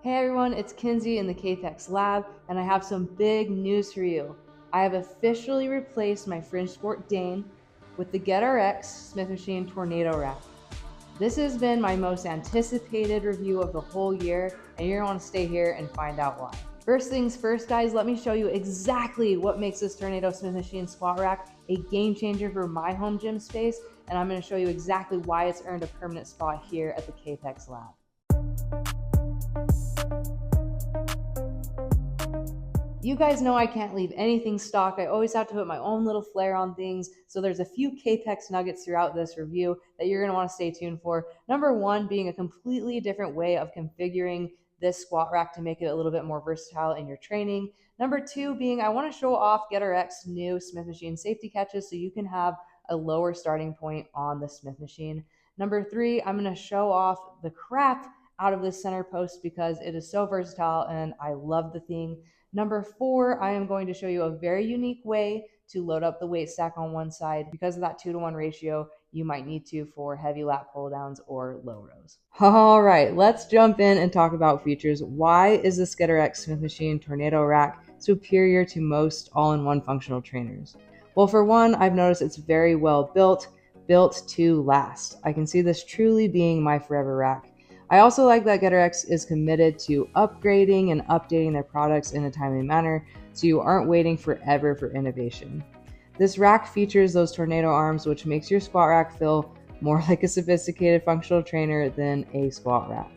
Hey everyone, it's Kinsey in the KPEX Lab, and I have some big news for you. I have officially replaced my Fringe Sport Dane with the GetRX'd Smith Machine Tornado rack. This has been my most anticipated review of the whole year, and you're gonna want to stay here and find out why. First things first, guys, let me show you exactly what makes this Tornado Smith Machine squat rack a game changer for my home gym space, and I'm gonna show you exactly why it's earned a permanent spot here at the KPEX Lab. You guys know I can't leave anything stock. I always have to put my own little flair on things. So there's a few KPEX nuggets throughout this review that you're going to want to stay tuned for. Number one being a completely different way of configuring this squat rack to make it a little bit more versatile in your training. Number two being I want to show off GetRX's new Smith Machine safety catches so you can have a lower starting point on the Smith Machine. Number three, I'm going to show off the crap out of this center post because it is so versatile and I love the thing. Number four, I am going to show you a very unique way to load up the weight stack on one side. Because of that 2-to-1 ratio, you might need to for heavy lat pull downs or low rows. All right, let's jump in and talk about features. Why is this GetRX'd Smith Machine Tornado rack superior to most all-in-one functional trainers? Well, for one, I've noticed it's very well built to last. I can see this truly being my forever rack. I also like that GetRX'd is committed to upgrading and updating their products in a timely manner, so you aren't waiting forever for innovation. This rack features those tornado arms, which makes your squat rack feel more like a sophisticated functional trainer than a squat rack.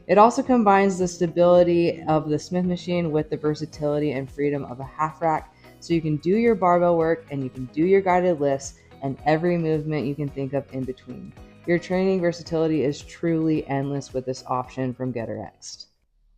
It also combines the stability of the Smith Machine with the versatility and freedom of a half rack, so you can do your barbell work and you can do your guided lifts and every movement you can think of in between. Your training versatility is truly endless with this option from GetRX'd.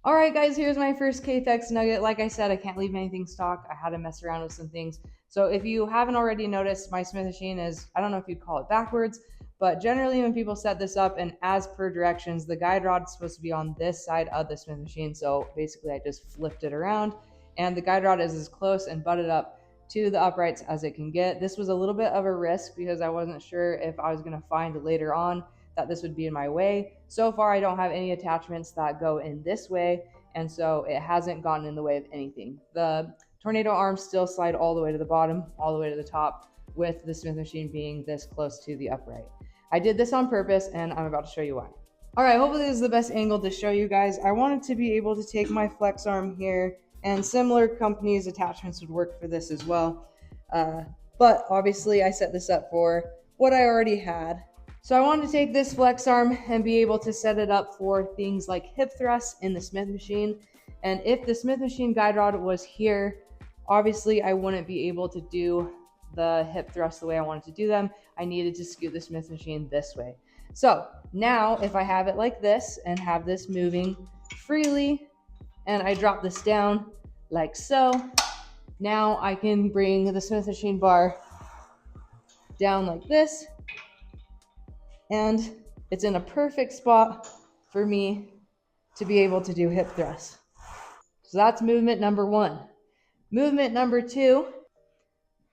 All right, guys, here's my first KPEX nugget. Like I said, I can't leave anything stock. I had to mess around with some things. So if you haven't already noticed, my Smith Machine is, I don't know if you'd call it backwards, but generally when people set this up and as per directions, the guide rod is supposed to be on this side of the Smith Machine. So basically I just flipped it around and the guide rod is as close and butted up to the uprights as it can get. This was a little bit of a risk because I wasn't sure if I was going to find later on that this would be in my way. So far, I don't have any attachments that go in this way, and so it hasn't gotten in the way of anything. The tornado arms still slide all the way to the bottom, all the way to the top, with the Smith Machine being this close to the upright. I did this on purpose, and I'm about to show you why. All right, hopefully this is the best angle to show you guys. I wanted to be able to take my flex arm here, and similar companies' attachments would work for this as well. But obviously I set this up for what I already had. So I wanted to take this flex arm and be able to set it up for things like hip thrusts in the Smith Machine. And if the Smith Machine guide rod was here, obviously I wouldn't be able to do the hip thrusts the way I wanted to do them. I needed to scoot the Smith Machine this way. So now if I have it like this and have this moving freely, and I drop this down like so, now I can bring the Smith Machine bar down like this, and it's in a perfect spot for me to be able to do hip thrusts. So that's movement number one. Movement number two,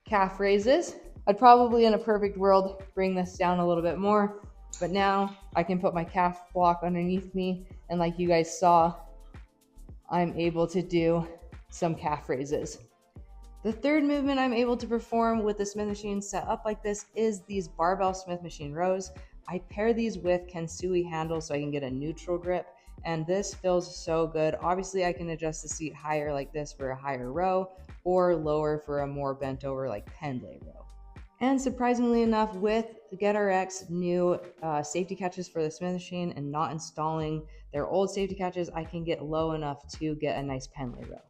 calf raises. I'd probably in a perfect world bring this down a little bit more, but now I can put my calf block underneath me, and like you guys saw, I'm able to do some calf raises. The third movement I'm able to perform with the Smith Machine set up like this is these barbell Smith Machine rows. I pair these with Kensui handles so I can get a neutral grip, and this feels so good. Obviously I can adjust the seat higher like this for a higher row or lower for a more bent over like pendlay row. And surprisingly enough, with GetRX's new safety catches for the Smith Machine and not installing their old safety catches, I can get low enough to get a nice pendlay row.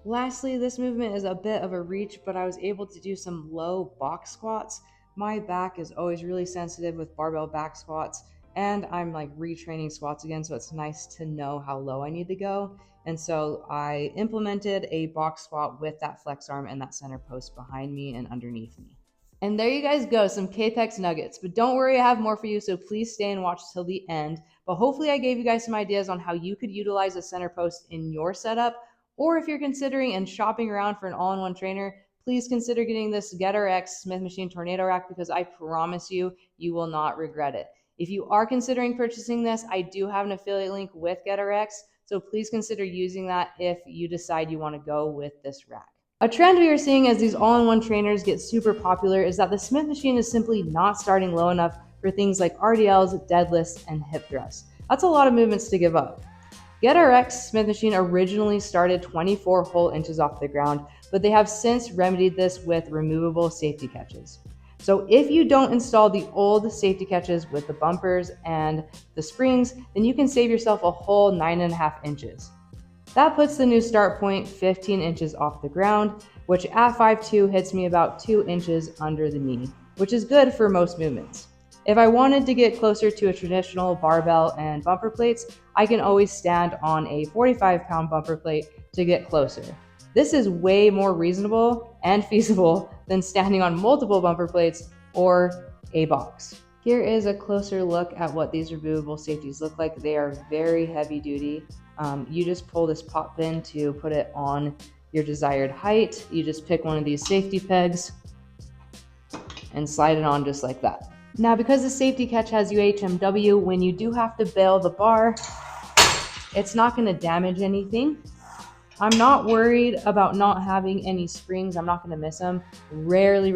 Lastly, this movement is a bit of a reach, but I was able to do some low box squats. My back is always really sensitive with barbell back squats, and I'm like retraining squats again, so it's nice to know how low I need to go. And so I implemented a box squat with that flex arm and that center post behind me and underneath me. And there you guys go, some KPEX nuggets. But don't worry, I have more for you, so please stay and watch till the end. But hopefully I gave you guys some ideas on how you could utilize a center post in your setup. Or if you're considering and shopping around for an all-in-one trainer, please consider getting this GetRX'd Smith Machine Tornado rack because I promise you, you will not regret it. If you are considering purchasing this, I do have an affiliate link with GetRX'd. So please consider using that if you decide you want to go with this rack. A trend we are seeing as these all-in-one trainers get super popular is that the Smith machine is simply not starting low enough for things like RDLs, deadlifts, and hip thrusts. That's a lot of movements to give up. GetRX'd Smith machine originally started 24 whole inches off the ground, but they have since remedied this with removable safety catches. So if you don't install the old safety catches with the bumpers and the springs, then you can save yourself a whole 9.5 inches. That puts the new start point 15 inches off the ground, which at 5'2" hits me about 2 inches under the knee, which is good for most movements. If I wanted to get closer to a traditional barbell and bumper plates, I can always stand on a 45-pound bumper plate to get closer. This is way more reasonable and feasible than standing on multiple bumper plates or a box. Here is a closer look at what these removable safeties look like. They are very heavy duty. You just pull this pop pin to put it on your desired height. You just pick one of these safety pegs and slide it on just like that. Now, because the safety catch has UHMW, when you do have to bail the bar, it's not going to damage anything. I'm not worried about not having any springs. I'm not going to miss them. Rarely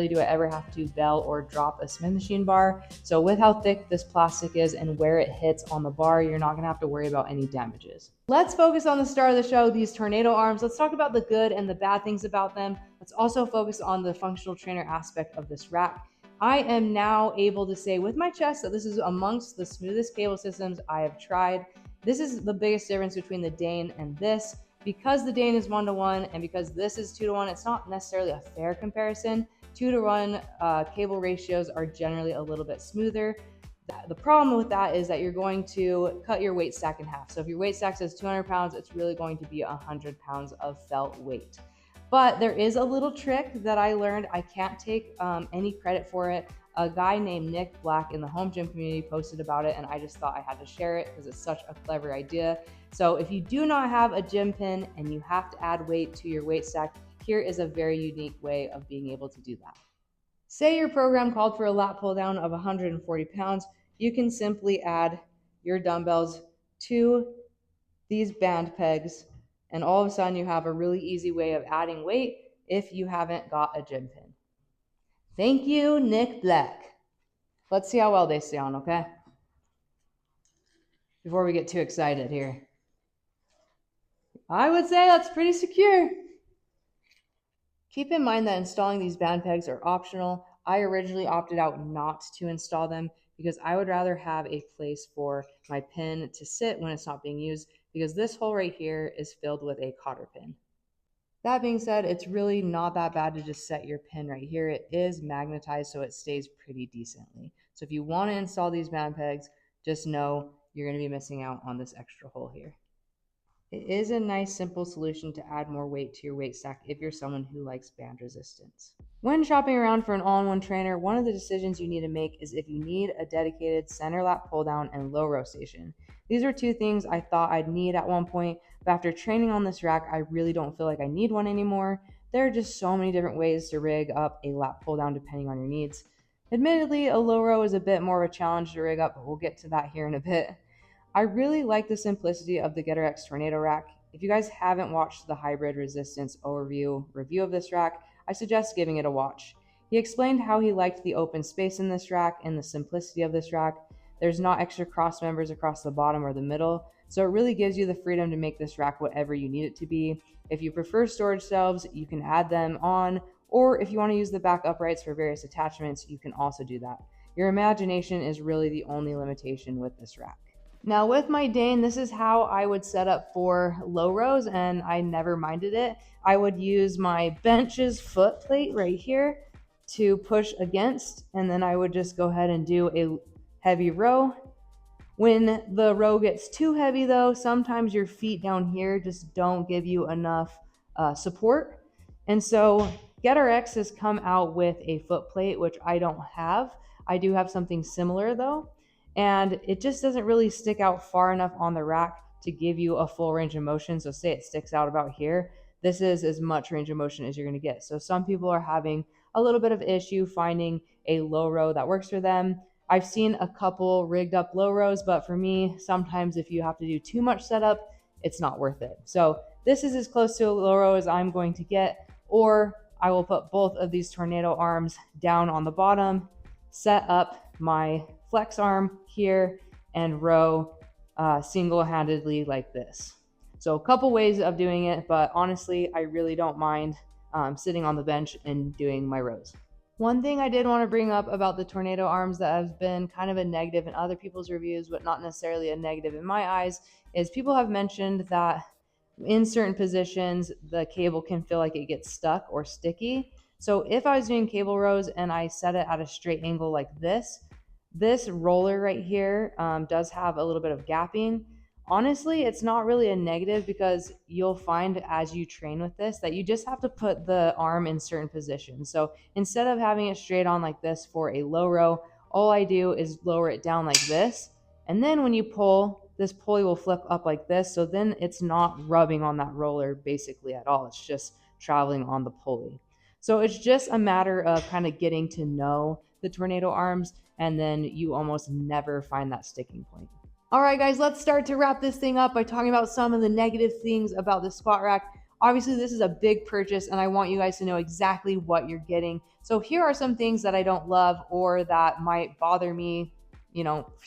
do I ever have to bail or drop a Smith machine bar. So with how thick this plastic is and where it hits on the bar, you're not going to have to worry about any damages. Let's focus on the star of the show, these Tornado arms. Let's talk about the good and the bad things about them. Let's also focus on the functional trainer aspect of this rack. I am now able to say with my chest that this is amongst the smoothest cable systems I have tried. This is the biggest difference between the Dane and this. Because the Dane is 1-to-1 and because this is 2-to-1, it's not necessarily a fair comparison. 2-to-1 cable ratios are generally a little bit smoother. The problem with that is that you're going to cut your weight stack in half. So if your weight stack says 200 pounds, it's really going to be 100 pounds of felt weight. But there is a little trick that I learned. I can't take any credit for it. A guy named Nick Black in the home gym community posted about it, and I just thought I had to share it because it's such a clever idea. So if you do not have a gym pin and you have to add weight to your weight stack, here is a very unique way of being able to do that. Say your program called for a lat pull down of 140 pounds, you can simply add your dumbbells to these band pegs, and all of a sudden you have a really easy way of adding weight if you haven't got a gym pin. Thank you, Nick Black. Let's see how well they stay on, okay? Before we get too excited here. I would say that's pretty secure. Keep in mind that installing these band pegs are optional. I originally opted out not to install them because I would rather have a place for my pin to sit when it's not being used, because this hole right here is filled with a cotter pin. That being said, it's really not that bad to just set your pin right here. It is magnetized, so it stays pretty decently. So if you want to install these band pegs, just know you're going to be missing out on this extra hole here. It is a nice, simple solution to add more weight to your weight stack if you're someone who likes band resistance. When shopping around for an all-in-one trainer, one of the decisions you need to make is if you need a dedicated center lat pull down and low row station. These are two things I thought I'd need at one point, but after training on this rack, I really don't feel like I need one anymore. There are just so many different ways to rig up a lat pull down depending on your needs. Admittedly, a low row is a bit more of a challenge to rig up, but we'll get to that here in a bit. I really like the simplicity of the GetRX'd Tornado rack. If you guys haven't watched the hybrid resistance overview review of this rack, I suggest giving it a watch. He explained how he liked the open space in this rack and the simplicity of this rack. There's not extra cross members across the bottom or the middle, so it really gives you the freedom to make this rack whatever you need it to be. If you prefer storage shelves, you can add them on, or if you want to use the back uprights for various attachments, you can also do that. Your imagination is really the only limitation with this rack. Now with my Dane, this is how I would set up for low rows, and I never minded it. I would use my bench's foot plate right here to push against, and then I would just go ahead and do a heavy row. When the row gets too heavy though, sometimes your feet down here just don't give you enough support. And so GetRX has come out with a foot plate, which I don't have. I do have something similar though. And it just doesn't really stick out far enough on the rack to give you a full range of motion. So say it sticks out about here, this is as much range of motion as you're going to get. So some people are having a little bit of issue finding a low row that works for them. I've seen a couple rigged up low rows, but for me, sometimes if you have to do too much setup, it's not worth it. So this is as close to a low row as I'm going to get, or I will put both of these tornado arms down on the bottom, set up my flex arm here, and row single-handedly like this. So a couple ways of doing it, but honestly, I really don't mind sitting on the bench and doing my rows. One thing I did want to bring up about the tornado arms that has been kind of a negative in other people's reviews, but not necessarily a negative in my eyes, is people have mentioned that in certain positions, the cable can feel like it gets stuck or sticky. So if I was doing cable rows and I set it at a straight angle like this roller right here does have a little bit of gapping. Honestly, it's not really a negative because you'll find as you train with this that you just have to put the arm in certain positions. So instead of having it straight on like this for a low row, all I do is lower it down like this. And then when you pull, this pulley will flip up like this. So then it's not rubbing on that roller basically at all. It's just traveling on the pulley. So it's just a matter of kind of getting to know the tornado arms, and then you almost never find that sticking point. All right, guys, let's start to wrap this thing up by talking about some of the negative things about the squat rack. Obviously, this is a big purchase, and I want you guys to know exactly what you're getting. So here are some things that I don't love or that might bother me,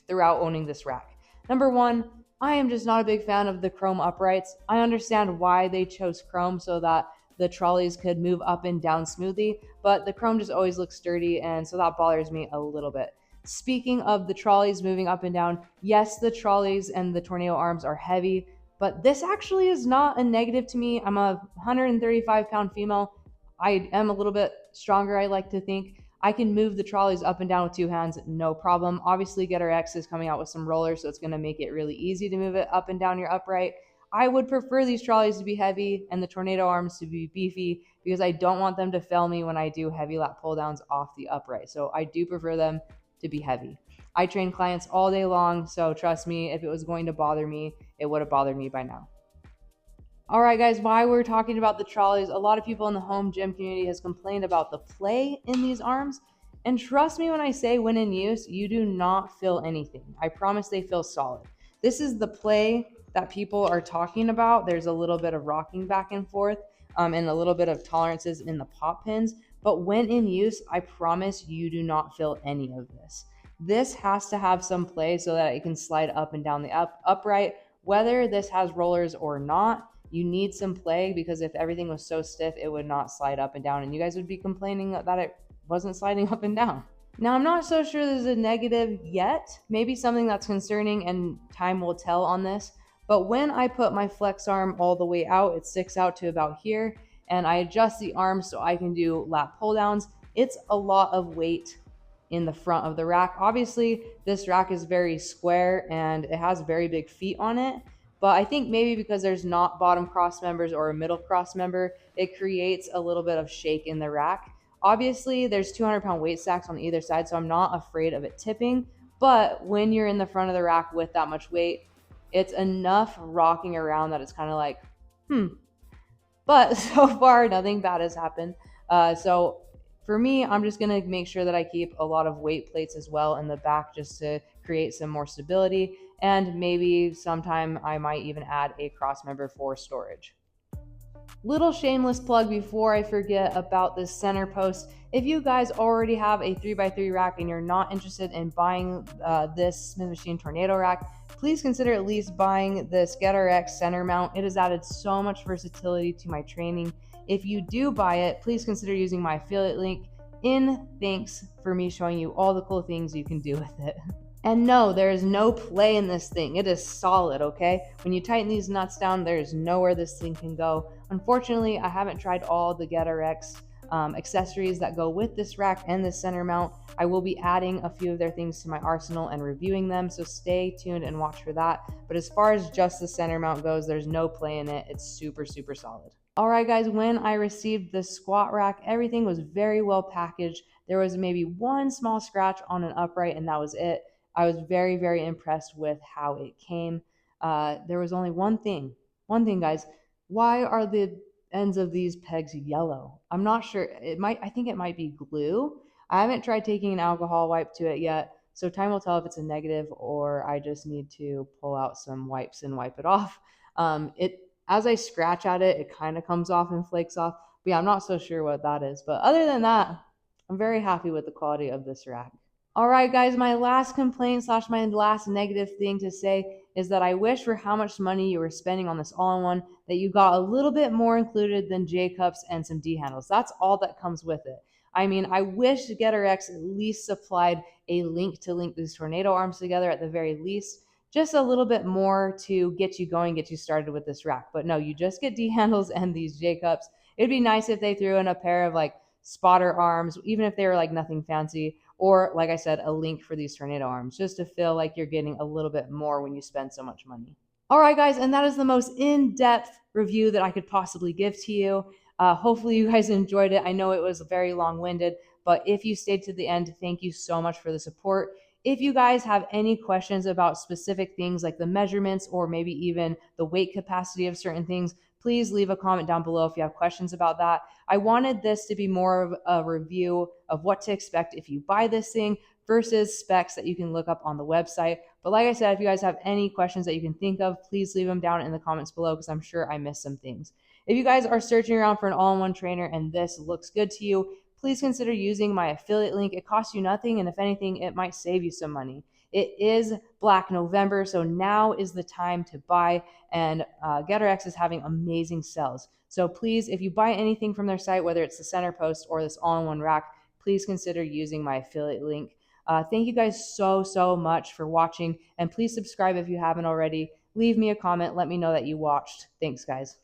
throughout owning this rack. Number one, I am just not a big fan of the chrome uprights. I understand why they chose chrome so that the trolleys could move up and down smoothly, but the chrome just always looks sturdy, and so that bothers me a little bit. Speaking of the trolleys moving up and down, yes, the trolleys and the tornado arms are heavy, but this actually is not a negative to me. I'm a 135-pound female. I am a little bit stronger, I like to think. I can move the trolleys up and down with two hands, no problem. Obviously, GetRX is coming out with some rollers, so it's going to make it really easy to move it up and down your upright. I would prefer these trolleys to be heavy and the tornado arms to be beefy because I don't want them to fail me when I do heavy lat pull downs off the upright. So I do prefer them to be heavy. I train clients all day long, so trust me, if it was going to bother me, it would have bothered me by now. All right, guys, while we're talking about the trolleys, a lot of people in the home gym community has complained about the play in these arms. And trust me when I say when in use, you do not feel anything. I promise they feel solid. This is the play that people are talking about. There's a little bit of rocking back and forth and a little bit of tolerances in the pop pins. But when in use, I promise you do not feel any of this. This has to have some play so that it can slide up and down the upright. Whether this has rollers or not, you need some play because if everything was so stiff, it would not slide up and down. And you guys would be complaining that it wasn't sliding up and down. Now, I'm not so sure there's a negative yet. Maybe something that's concerning and time will tell on this. But when I put my flex arm all the way out, it sticks out to about here. And I adjust the arm so I can do lat pull downs. It's a lot of weight in the front of the rack. Obviously, this rack is very square and it has very big feet on it. But I think maybe because there's not bottom cross members or a middle cross member, it creates a little bit of shake in the rack. Obviously, there's 200-pound weight stacks on either side, so I'm not afraid of it tipping. But when you're in the front of the rack with that much weight, it's enough rocking around that it's kind of like, But so far, nothing bad has happened. So for me, I'm just going to make sure that I keep a lot of weight plates as well in the back just to create some more stability. And maybe sometime I might even add a cross member for storage. Little shameless plug before I forget about this center post. If you guys already have a 3x3 rack and you're not interested in buying this Smith Machine Tornado rack, please consider at least buying this GetRX center mount. It has added so much versatility to my training. If you do buy it, please consider using my affiliate link in thanks for me showing you all the cool things you can do with it. And no, there is no play in this thing. It is solid, okay? When you tighten these nuts down, there's nowhere this thing can go. Unfortunately, I haven't tried all the GetRX accessories that go with this rack and this center mount. I will be adding a few of their things to my arsenal and reviewing them, so stay tuned and watch for that. But as far as just the center mount goes, there's no play in it. It's super, super solid. All right, guys, when I received the squat rack, everything was very well packaged. There was maybe one small scratch on an upright, and that was it. I was very, very impressed with how it came. There was only one thing, guys. Why are the ends of these pegs yellow? I'm not sure. I think it might be glue. I haven't tried taking an alcohol wipe to it yet, so time will tell if it's a negative or I just need to pull out some wipes and wipe it off. As I scratch at it, it kind of comes off and flakes off. But yeah, I'm not so sure what that is. But other than that, I'm very happy with the quality of this rack. All right, guys, my last complaint slash my last negative thing to say is that I wish for how much money you were spending on this all-in-one that you got a little bit more included than J cups and some D handles. That's all that comes with it. I mean, I wish GetRX at least supplied a link to link these tornado arms together at the very least. Just a little bit more to get you going, get you started with this rack. But no, you just get D handles and these J cups. It'd be nice if they threw in a pair of like spotter arms, even if they were like nothing fancy, or like I said, a link for these tornado arms, just to feel like you're getting a little bit more when you spend so much money. All right, guys, and that is the most in-depth review that I could possibly give to you. Hopefully you guys enjoyed it. I know it was very long-winded, but if you stayed to the end, thank you so much for the support. If you guys have any questions about specific things like the measurements or maybe even the weight capacity of certain things, please leave a comment down below if you have questions about that. I wanted this to be more of a review of what to expect if you buy this thing versus specs that you can look up on the website. But like I said, if you guys have any questions that you can think of, please leave them down in the comments below because I'm sure I missed some things. If you guys are searching around for an all-in-one trainer and this looks good to you, please consider using my affiliate link. It costs you nothing, and if anything, it might save you some money. It is Black November, so now is the time to buy, and GetRX is having amazing sales. So please, if you buy anything from their site, whether it's the center post or this all-in-one rack, please consider using my affiliate link. Thank you guys so much for watching, and please subscribe if you haven't already. Leave me a comment. Let me know that you watched. Thanks, guys.